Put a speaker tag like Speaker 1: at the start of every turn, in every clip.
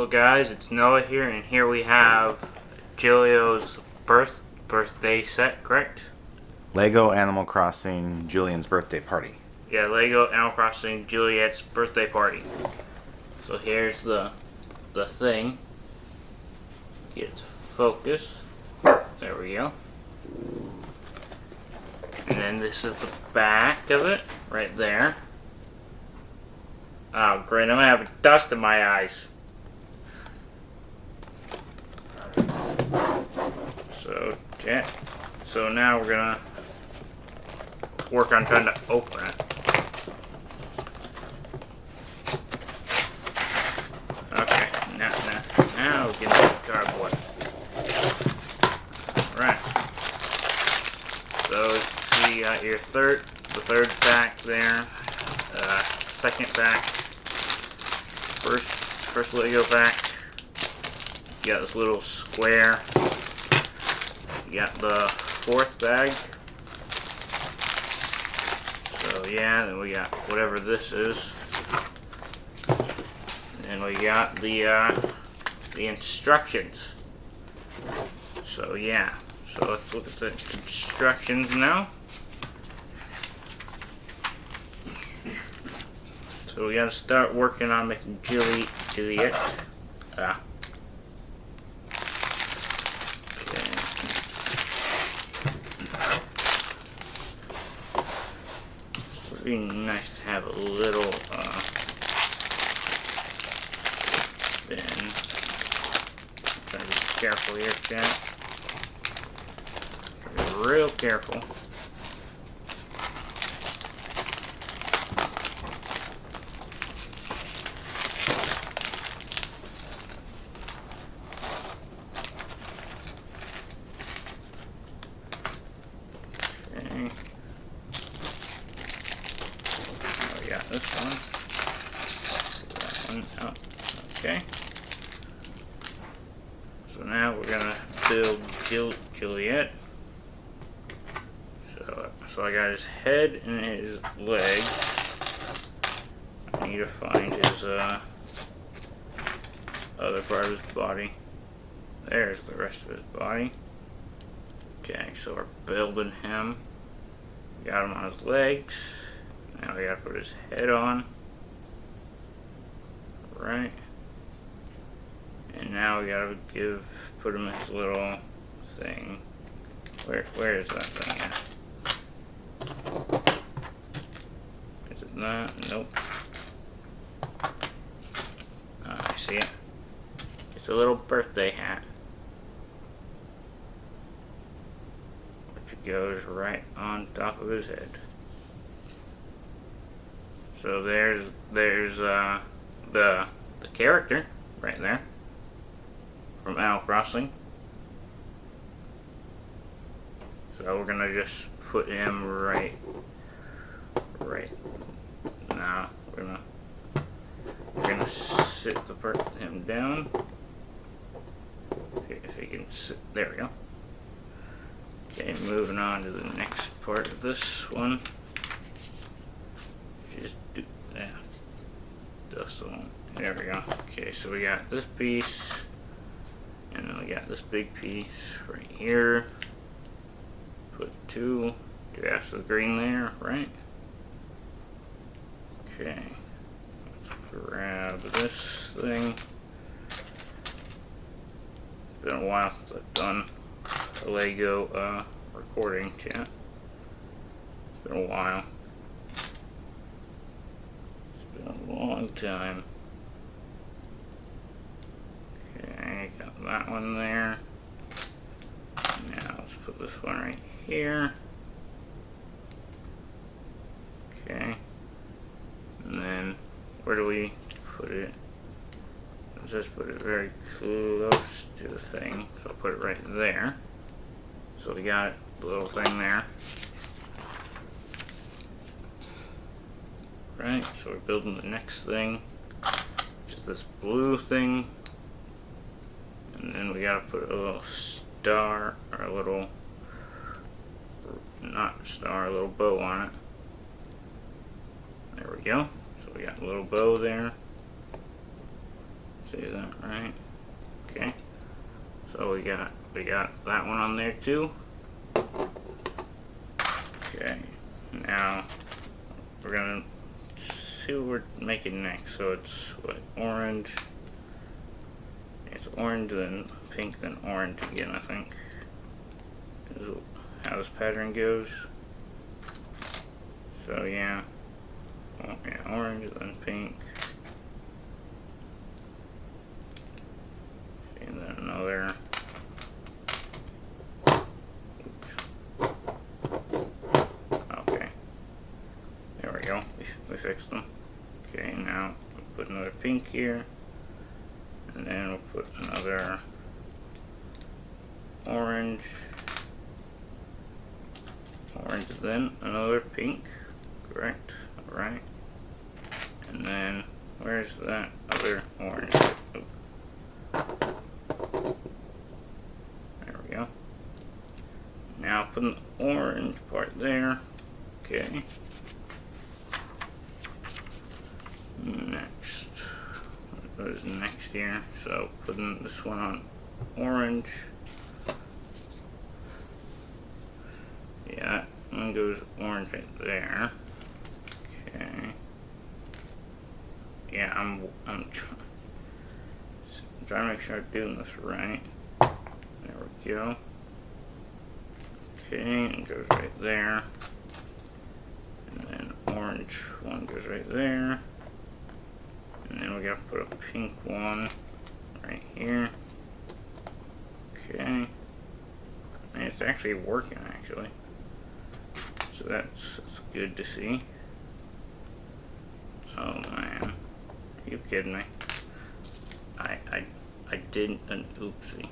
Speaker 1: Hello guys, it's Noah here, and here we have Julio's birthday set, correct?
Speaker 2: Lego Animal Crossing Julian's birthday party.
Speaker 1: Yeah, Lego Animal Crossing Juliet's birthday party. So here's the thing. Get it to focus. There we go. And then this is the back of it, right there. Oh great, I'm gonna have dust in my eyes. So, yeah. So now we're gonna work on trying to open it. Okay, now we can do the cardboard. Alright. So you got your the third pack there, second pack, first Lego pack. You got this little square. You got the fourth bag. So yeah, then we got whatever this is. And we got the instructions. So yeah. So let's look at the instructions now. So we gotta start working on making Juliet. Okay. It'd be nice to have a little bin. Try to be careful here, chat. Try to be real careful. This one. That one out. Okay. So now we're gonna build Juliet. So I got his head and his leg. I need to find his other part of his body. There's the rest of his body. Okay, so we're building him. Got him on his legs. Now we gotta put his head on. Right. And now we gotta put him in his little thing. Where is that thing at? Is it not? Nope. I see it. It's a little birthday hat. Which goes right on top of his head. So there's the character right there from Animal Crossing. So we're gonna just put him right now. We're gonna sit him down. If he can sit, there we go. Okay, moving on to the next part of this one. Dust on. There we go. Okay, so we got this piece, and then we got this big piece right here. Put two drafts of green there, right? Okay. Let's grab this thing. It's been a while since I've done a Lego recording, chat. It's been a while. A long time. Okay, got that one there. Now let's put this one right here. Okay. And then where do we put it? Let's just put it very close to the thing. So I'll put it right there. So we got the little thing there. Right, so we're building the next thing, which is this blue thing, and then we gotta put a little star, or a little, not star, a little bow on it. There we go. So we got a little bow there. See, is that right? Okay. So we got that one on there too. Okay. Now we're gonna see what we're making next. So it's what, orange. It's orange, then pink, then orange again, I think. Is how this pattern goes. So yeah. Oh, yeah, orange, then pink. And then another. Okay. There we go. We fixed them. Okay, now we'll put another pink here. And then we'll put another orange. Orange, then another pink. Correct. Alright. And then, where's that other orange? Oh. There we go. Now put the orange part there. Okay. Next. What is next here? So putting this one on orange. Yeah, that one goes orange right there. Okay. Yeah, I'm trying to make sure I'm doing this right. There we go. Okay, it goes right there. And then orange one goes right there. And then we gotta put a pink one right here. Okay. And it's actually working, actually. So that's good to see. Oh man. Are you kidding me? I did an oopsie.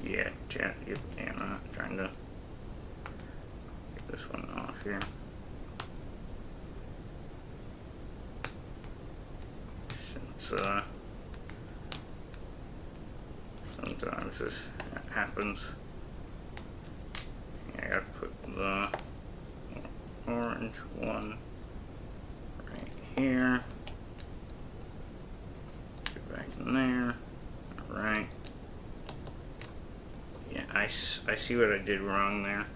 Speaker 1: Yeah, chat, yeah, I'm not trying to get this one off here. Since, sometimes this happens. Yeah, I gotta put the orange one right here. Get back in there. Alright. Yeah, I see what I did wrong there.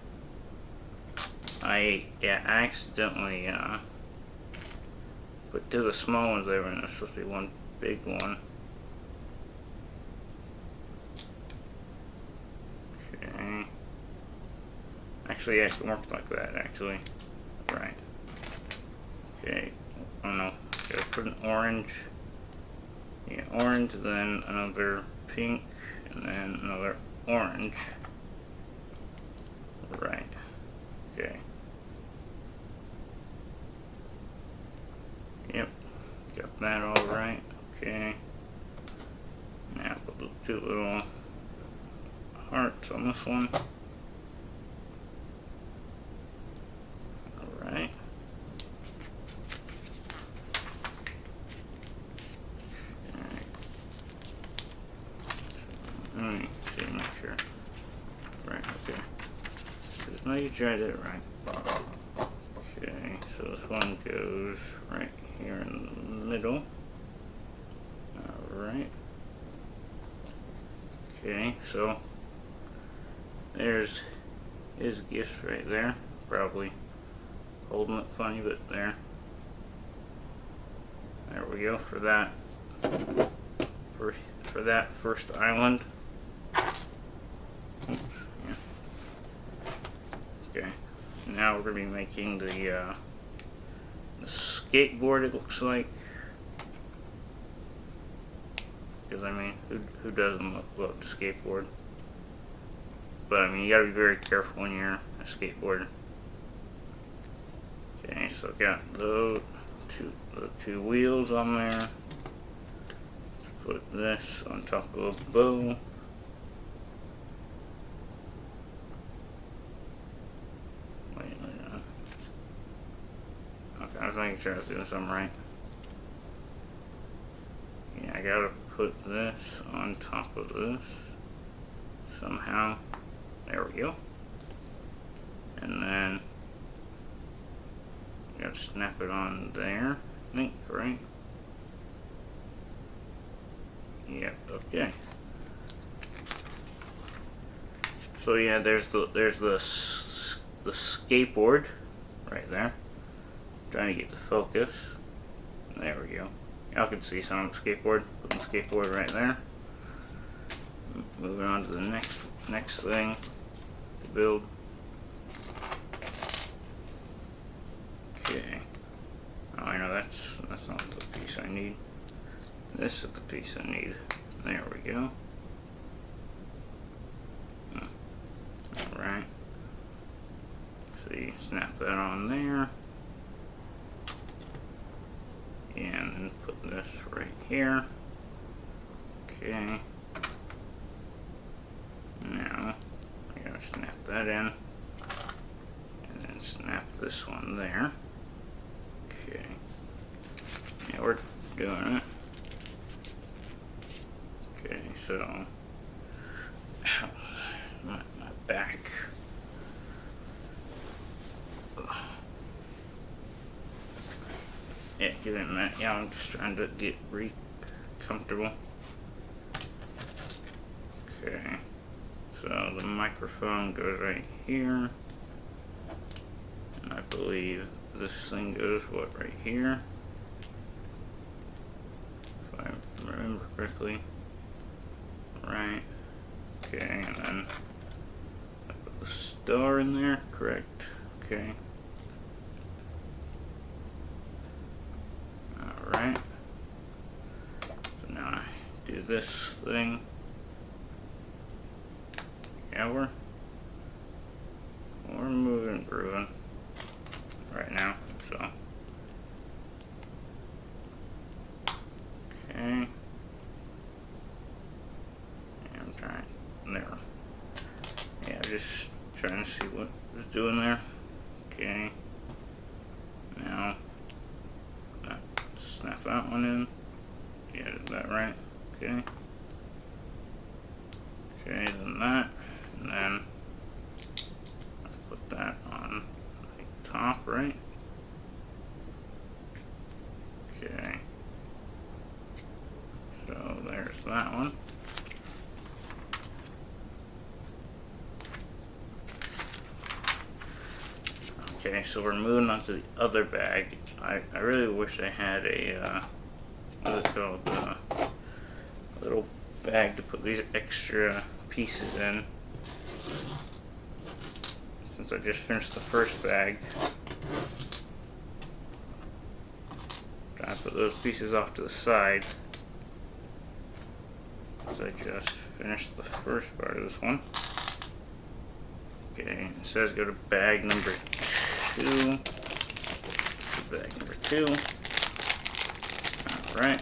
Speaker 1: I accidentally put two of the small ones there and there's supposed to be one big one. Okay. Actually, yeah, it worked like that, actually. Right. Okay. Oh no. Gotta put an orange. Yeah, orange, then another pink, and then another orange. Right. Okay. Yep. Got that all right. Okay. Now put the two little hearts on this one. Alright. Let me see, make sure. Right, okay. Just making sure I did it right. Okay, so this one goes right here in the middle. Alright. Okay, so there's his gift right there. Probably holding it funny, but there. There we go for that. For that first island. Oops, yeah. Okay. Now we're gonna be making the skateboard. It looks like. Because I mean, who doesn't love to skateboard? But I mean, you gotta be very careful when you're a skateboarder. Okay, so I've got the two wheels on there. Let's put this on top of a bow. Wait. Okay, I was making sure I was doing something right. Yeah, I gotta put this on top of this somehow. There we go. And then gotta snap it on there, I think, right? Yep, okay. So yeah, there's the skateboard right there. Trying to get the focus. There we go. Y'all can see some of the skateboard. Putting the skateboard right there. Moving on to the next thing to build. Okay. Oh, I know that's not the piece I need. This is the piece I need. There we go. Alright. So you snap that on there. And then put this right here. Okay. Now, I gotta snap that in. And then snap this one there. Okay. Yeah, we're doing it. Okay, so my back. Yeah, get in that. Yeah, I'm just trying to get comfortable. Okay, so the microphone goes right here. And I believe this thing goes, what, right here? If I remember correctly. Right. Okay, and then I put the star in there, correct? Okay. Alright. So now I do this thing. Yeah, we're moving and grooving right now, so. Okay. I'm trying, there. Yeah, just trying to see what it's doing there. Okay. Now, snap that one in. Yeah, is that right? Okay. Okay, then that, and then let's put that on the top, right? Okay. So there's that one. Okay, so we're moving on to the other bag. I really wish I had a, what's it called, a little bag to put these extra pieces in. Since I just finished the first bag. Trying to put those pieces off to the side. Since I just finished the first part of this one. Okay, it says go to bag number 2. Bag number 2. Alright.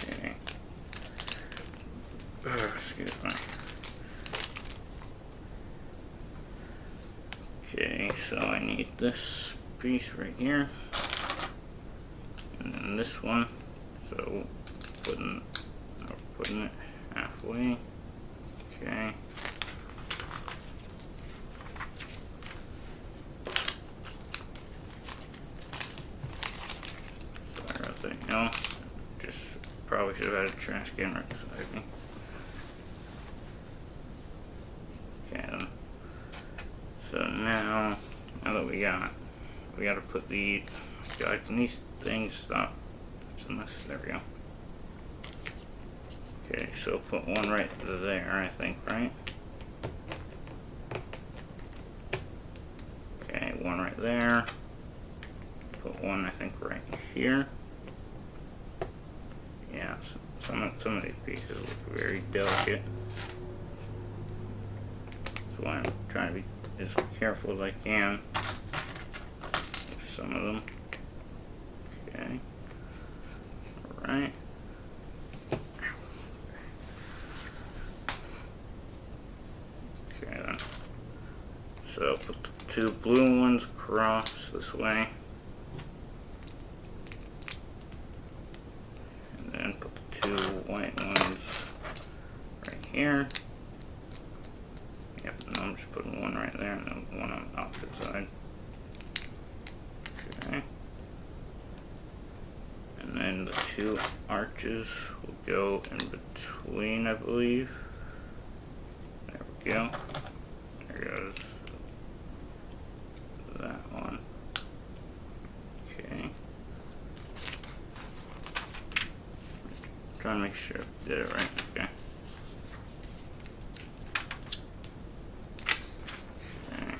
Speaker 1: Okay. Excuse me. Okay, so I need this piece right here. And then this one. So putting it halfway. Okay. Sorry about that, no. Just probably should have had a trash can right beside me. Okay, then. So now that we gotta put these things, stop. There we go. Okay, so put one right there, I think, right? Okay, one right there. Put one, I think, right here. Yeah, some of these pieces look very delicate. That's why I'm trying to be as careful as I can with some of them. Okay. Alright. Okay then. So put the 2 blue ones across this way. And then put the 2 white ones right here. Yep, and I'm just putting one right there and then one on the opposite side. Okay. 2 arches will go in between, I believe. There we go. There goes that one. Okay. Trying to make sure I did it right. Okay. Okay.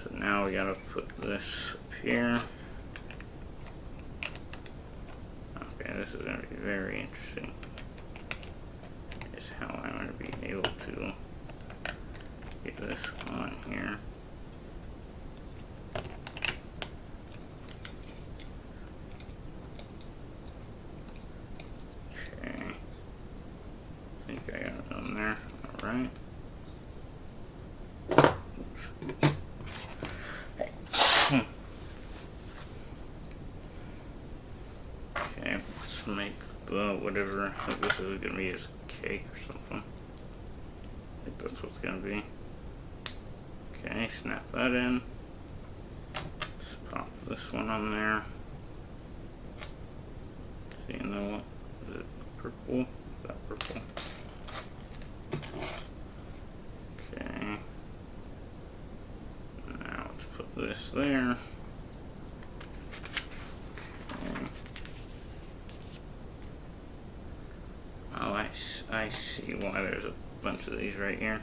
Speaker 1: So now we gotta put this up here. Okay, this is gonna be very interesting. Is how I'm gonna be able to get this on here. I think I got it on there. Alright. Okay, let's make whatever. I think this is gonna be his cake or something. I think that's what's gonna be. Okay, snap that in. Let's pop this one on there. See, you know what? Is it purple? Is that purple? Okay. Now let's put this there. Okay. Oh, I see why there's a bunch of these right here.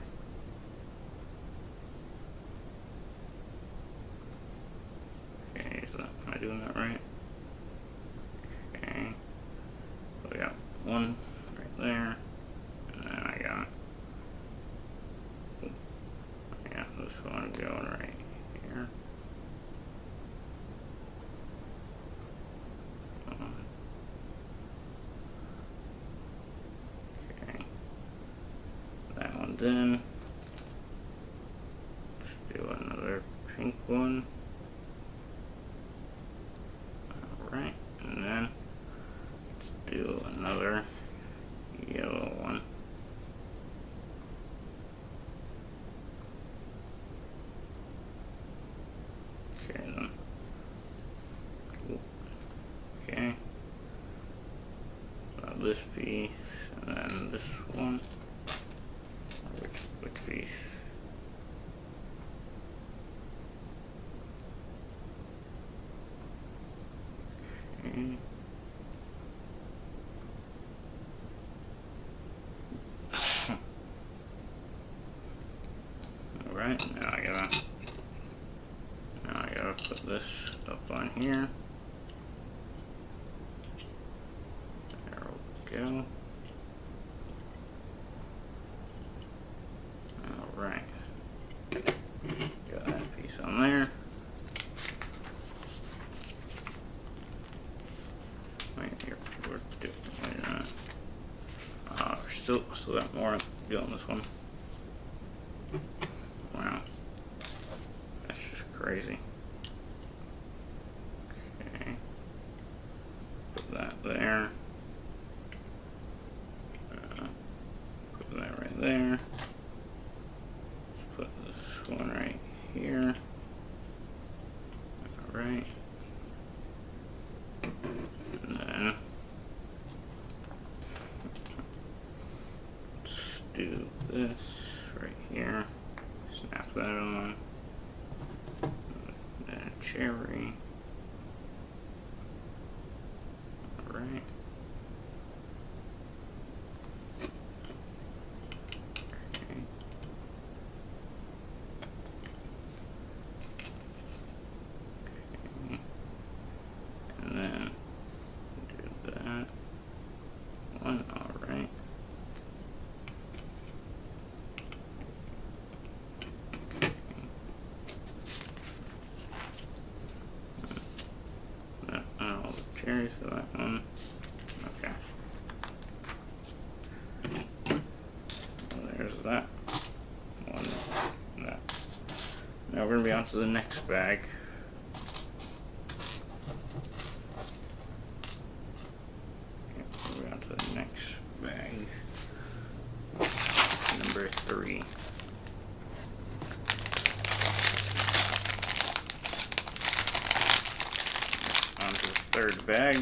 Speaker 1: Okay, am I doing that right? Okay. So we got one right there, and then I got this one going right here. Okay, that one done. Let's do another pink one. Alright, and then let's do another yellow one. Okay then. Okay. So this piece, and then this one. Which piece? Okay. Alright, now I gotta put this up on here. There we go. Alright. Got that piece on there. Wait, here, we're doing, wait a minute. Still got more to do on this one. Wow. That's just crazy. Okay. Put that there. Put that right there. Put this one right here. Alright. And then let's do this right here. Snap that on. And a cherry. Alright. Okay. Okay. And then do that one. Alright. All the cherries for that one. Okay. Well, there's that one. That. Now we're gonna be on to the next bag. Okay, we're on to the next bag. Number 3. On to the third bag.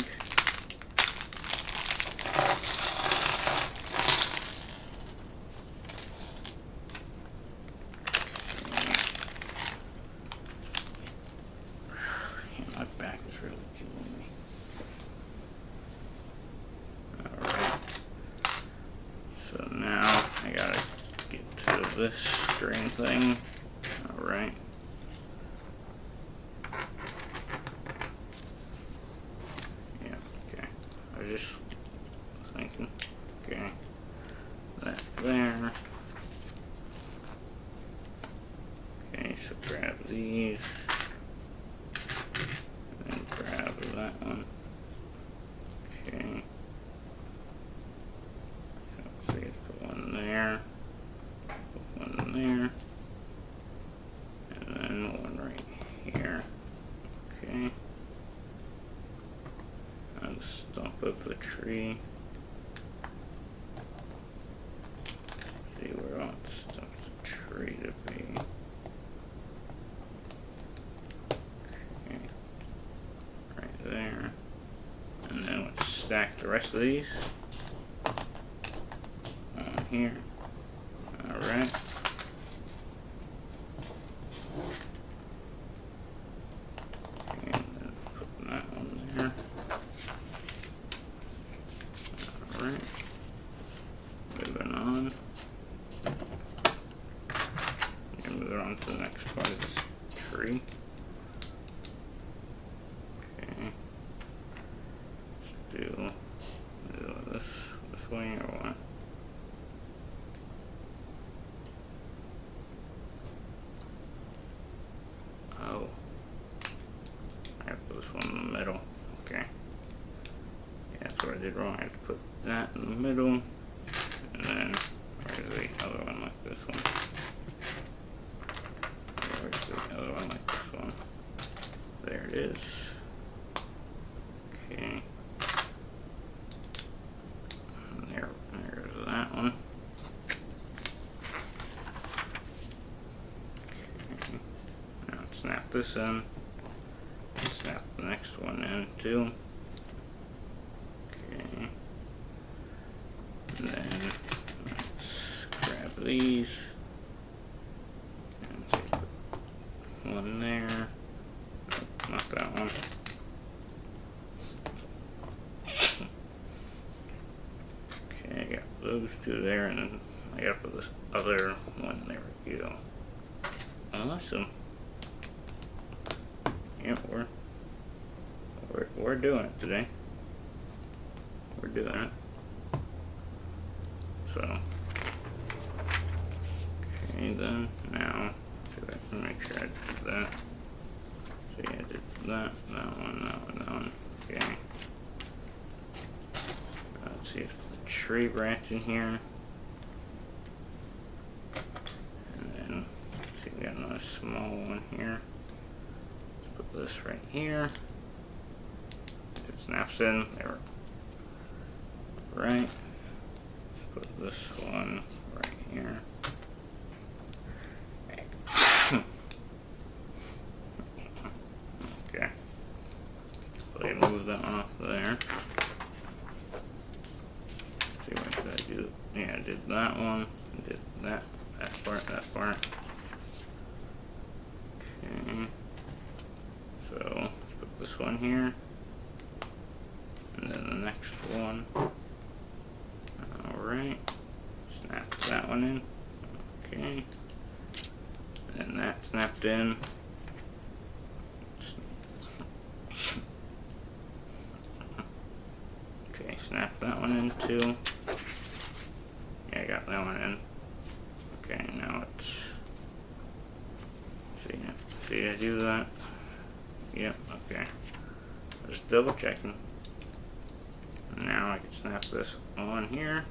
Speaker 1: this string thing. Alright. Yeah, okay. I was just thinking. Okay. That there. Okay, so grab these. And then grab that one. Okay. So let's see, put one there. Put one there. And then one right here. Okay. On the stump of the tree. See where I want the stump of the tree to be. Okay. Right there. And then let's stack the rest of these on here. Alright. And then put that one there. Alright. Moving on. And move on to the next part of this tree. Okay. Let's do this way or what? Oh. I have to put this one in the middle. Okay. Yeah, that's what I did wrong. I have to put that in the middle. And then where's the other one like this one? Where's the other one like this one? There it is. Okay. And there's that one. Okay. Now snap this in. Snap the next one in too. Okay. And then let's grab these. And take one there. Nope, not that one. Okay, I got those two there, and then I got this other one. There we go. Awesome. Yep, we're doing it today. We're doing it. So, okay then, now, see if I can make sure I did that. See, I did that one, okay. Let's see if the tree branch in here. And then, see, we got another small one here. Let's put this right here. If it snaps in, there. Right. Let's put this one right here. Okay. So I move that one off there. See, what did I do? Yeah, I did that one. I did that part, that part. Okay. So let's put this one here. And then the next one. Alright. Snap that one in. Okay. And that snapped in. Okay, snap that one in too. Yeah, I got that one in. Okay, now let's see I do that. Yep, okay. Just double checking. Now I can snap this on here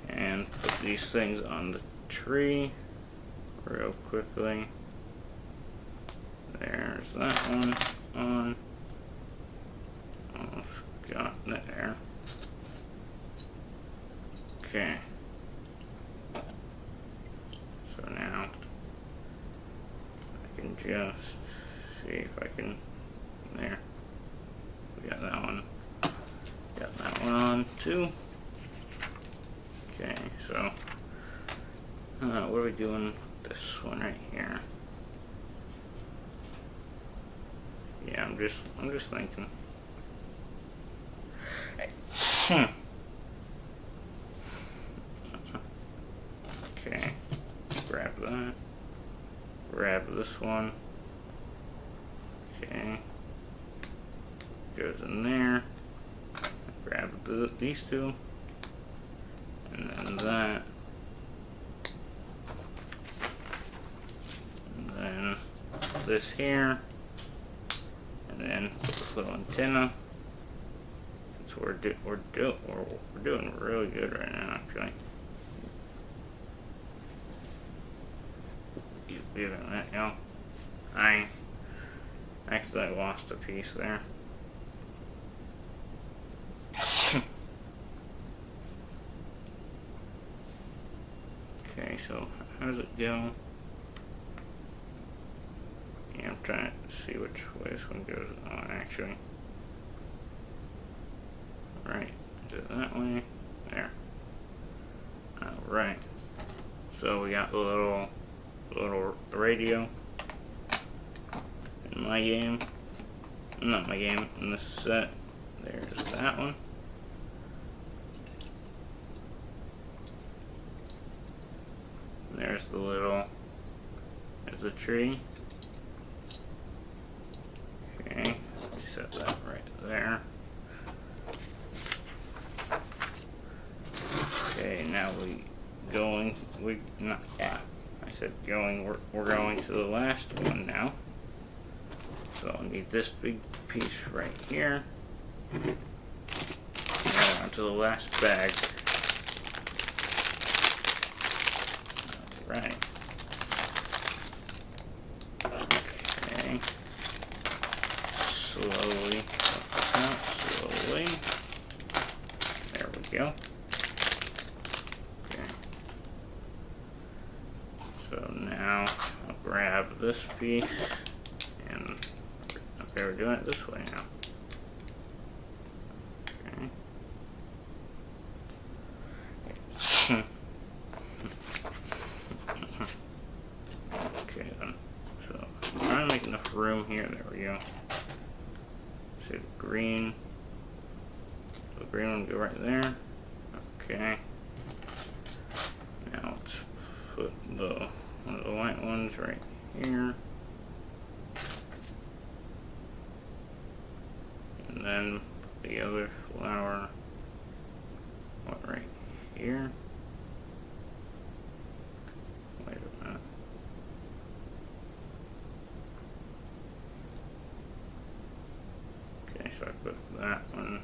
Speaker 1: and put these things on the tree real quickly. There's that one on. Almost got there. Okay. So now I can just see if I can. There. We got that one. Got that one on too. Okay, so what are we doing with this one right here? Yeah, I'm just thinking. this one. Okay. Goes in there. Grab these two. And then that. And then this here. And then put this little antenna. So we're doing really good right now, actually. Even that, you know, I actually lost a piece there. Okay, so how does it go? Yeah, I'm trying to see which way this one goes on, actually. Right, do it that way. There. Alright. So we got the little radio in my game. Not my game, in this set. There's that one. There's there's the tree. Okay, set that right there. Okay, now I said going, we're going to the last one now. So I'll need this big piece right here. Now onto the last bag. Alright. Okay. Slowly. Slowly. There we go. Okay. So now I'll grab this piece and okay, we're doing it this way now. Okay. Okay then. So I'm trying to make enough room here. There we go. See the green. The green one go right there. Okay. Now let's put one of the white ones right here. And then the other flower right here. Wait a minute. Okay, so I put that one.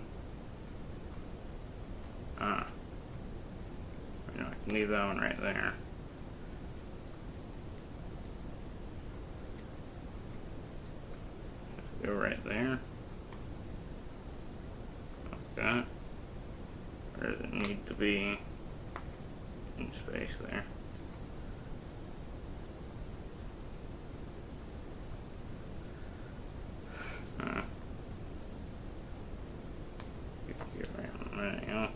Speaker 1: You know, I can leave that one right there. Just go right there. Like that. Where does it need to be in space there? Get around that, you know.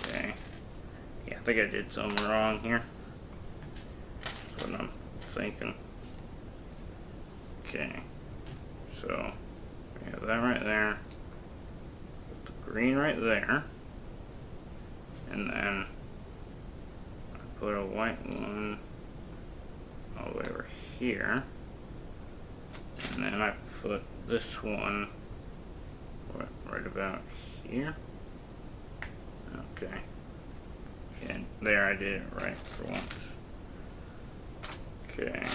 Speaker 1: Okay. Yeah, I think I did something wrong here. That's what I'm thinking. Okay. So, we have that right there. Put the green right there. And then I put a white one all the way over here. And then I put this one right about here. Okay. And there I did it right for once. Okay.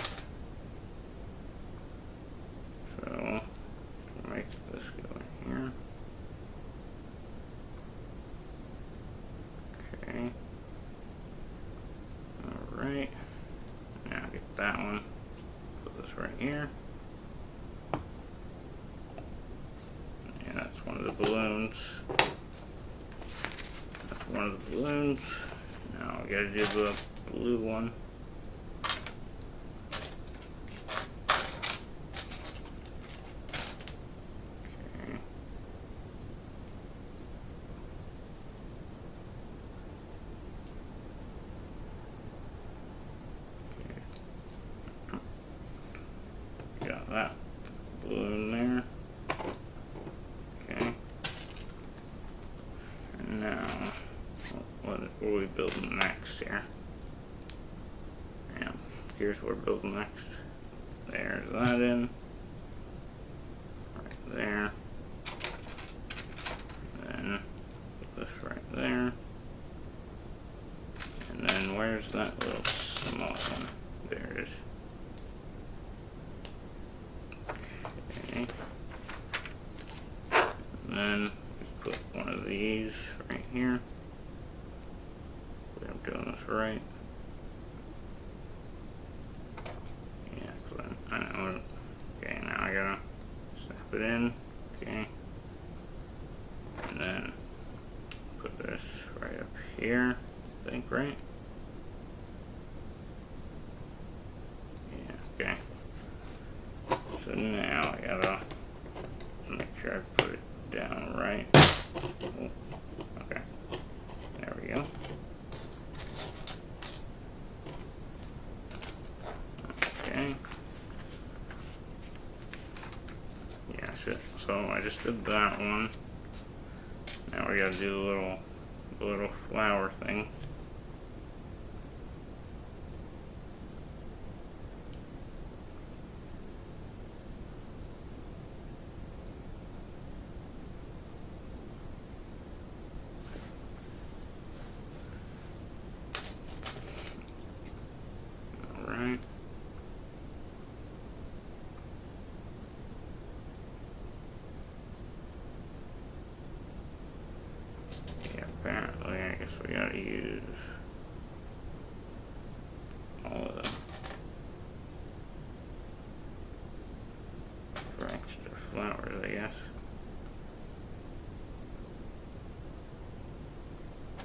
Speaker 1: So, make this go in here. Okay. Alright. Now get that one. Put this right here. And that's one of the balloons. That's one of the balloons. Now I gotta do the blue one. here's where build next. There's that in. Right there. Then put this right there. And then where's that little small one? There it is. Okay. And then put one of these right here. I'm doing this right. Yeah, so I know. Okay, now I gotta snap it in. Okay. And then put this right up here. I think, right? Yeah, okay. So now I gotta make sure I put it down right. Oh, okay. There we go. Okay. Yeah, so I just did that one. Now we gotta do a little flower thing. Alright. Yeah, apparently I guess we gotta use all of them for extra flowers, I guess.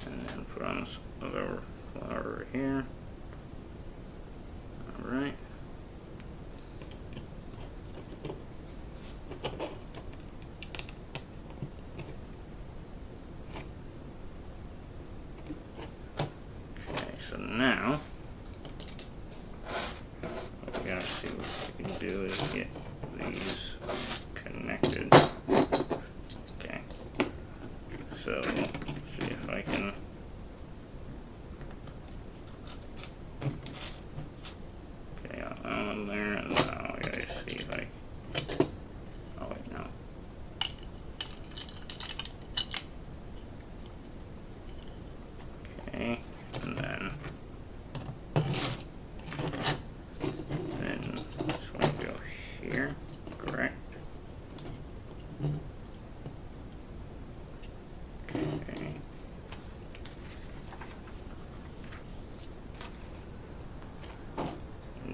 Speaker 1: And then put on this other flower over here. Alright. Okay, so now what we gotta see what we can do is get these connected. Okay. So see if I can. Okay, on there, and now I gotta see if I. Oh wait, no. Okay, and then this one go here, correct? Okay.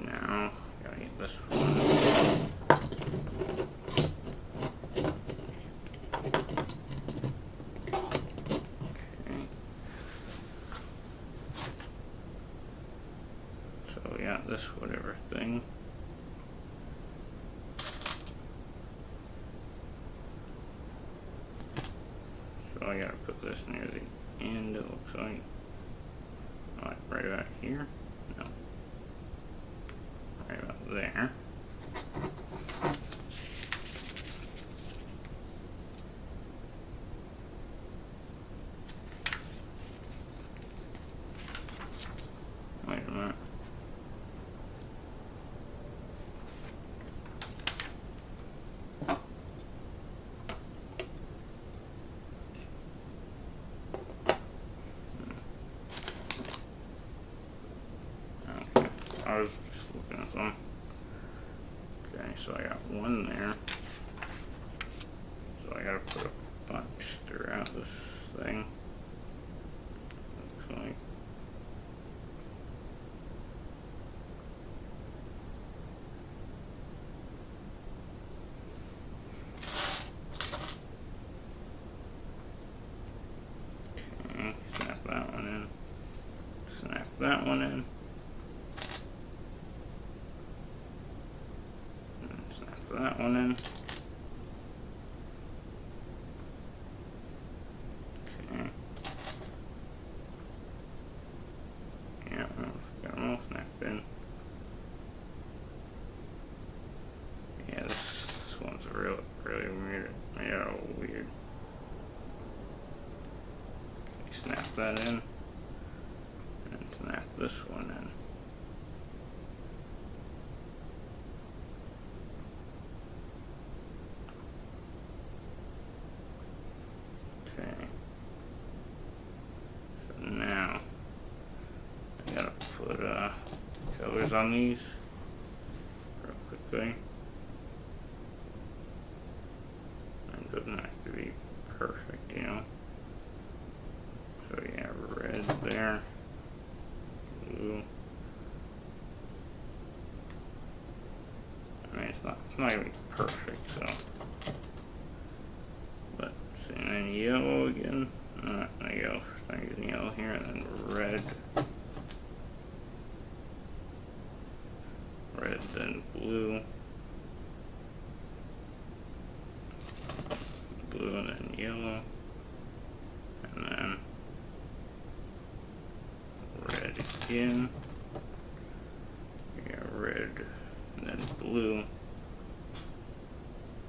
Speaker 1: Now, gotta get this one. Okay. So we got this whatever thing. So I gotta put this near the end, it looks like. Like right about here? No. Right about there. Wait a minute. Okay, I was just looking at some. Okay, so I got one there. So I gotta put a bunch throughout this thing. Looks like. Okay, snap that one in. Snap that one in. And snap that one in. Okay. Yeah, got them all snapped in. Yeah, this one's really weird. Yeah, weird. Okay, snap that in. And snap this one in. colors on these real quickly. It doesn't have to be perfect, you know. So yeah, red there, blue. I mean, it's not gonna be perfect, so. But, and then yellow again. There you go. I'm using yellow here, and then red. Red, then blue. Blue, and then yellow. And then red again. We got red, and then blue.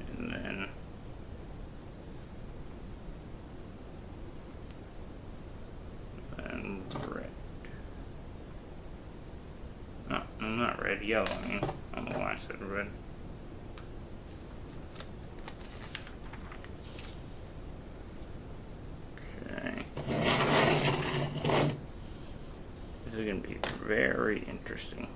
Speaker 1: And then red. No, not red, yellow, I mean. I don't know why I said red. Okay. This is going to be very interesting.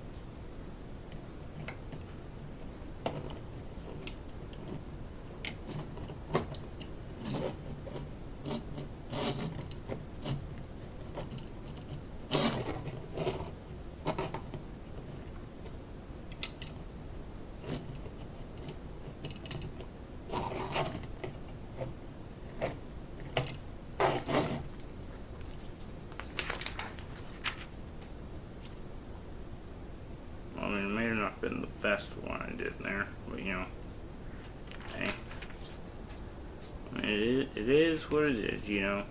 Speaker 1: I mean, it may have not been the best one I did there, but you know, hey, I mean, it is what it is, you know.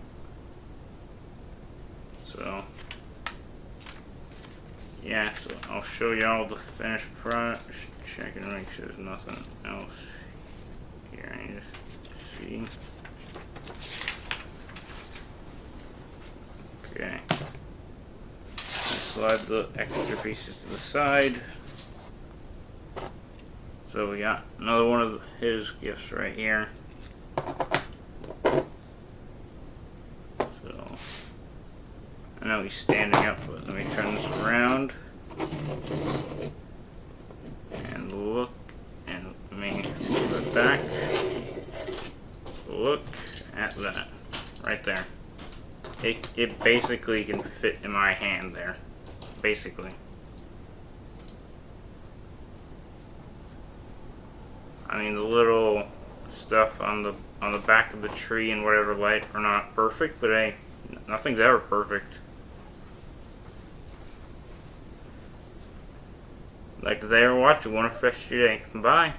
Speaker 1: So, yeah, so I'll show y'all the finished product. Just checking to make sure there's nothing else here I need to see. Okay. Slide the extra pieces to the side. So we got another one of his gifts right here. So I know he's standing up, but let me turn this around and look, and let me move it back. Look at that right there. It basically can fit in my hand there. Basically. I mean, the little stuff on the back of the tree and whatever light are not perfect, but hey, nothing's ever perfect. Like they are watching, want to FFG Day. Bye.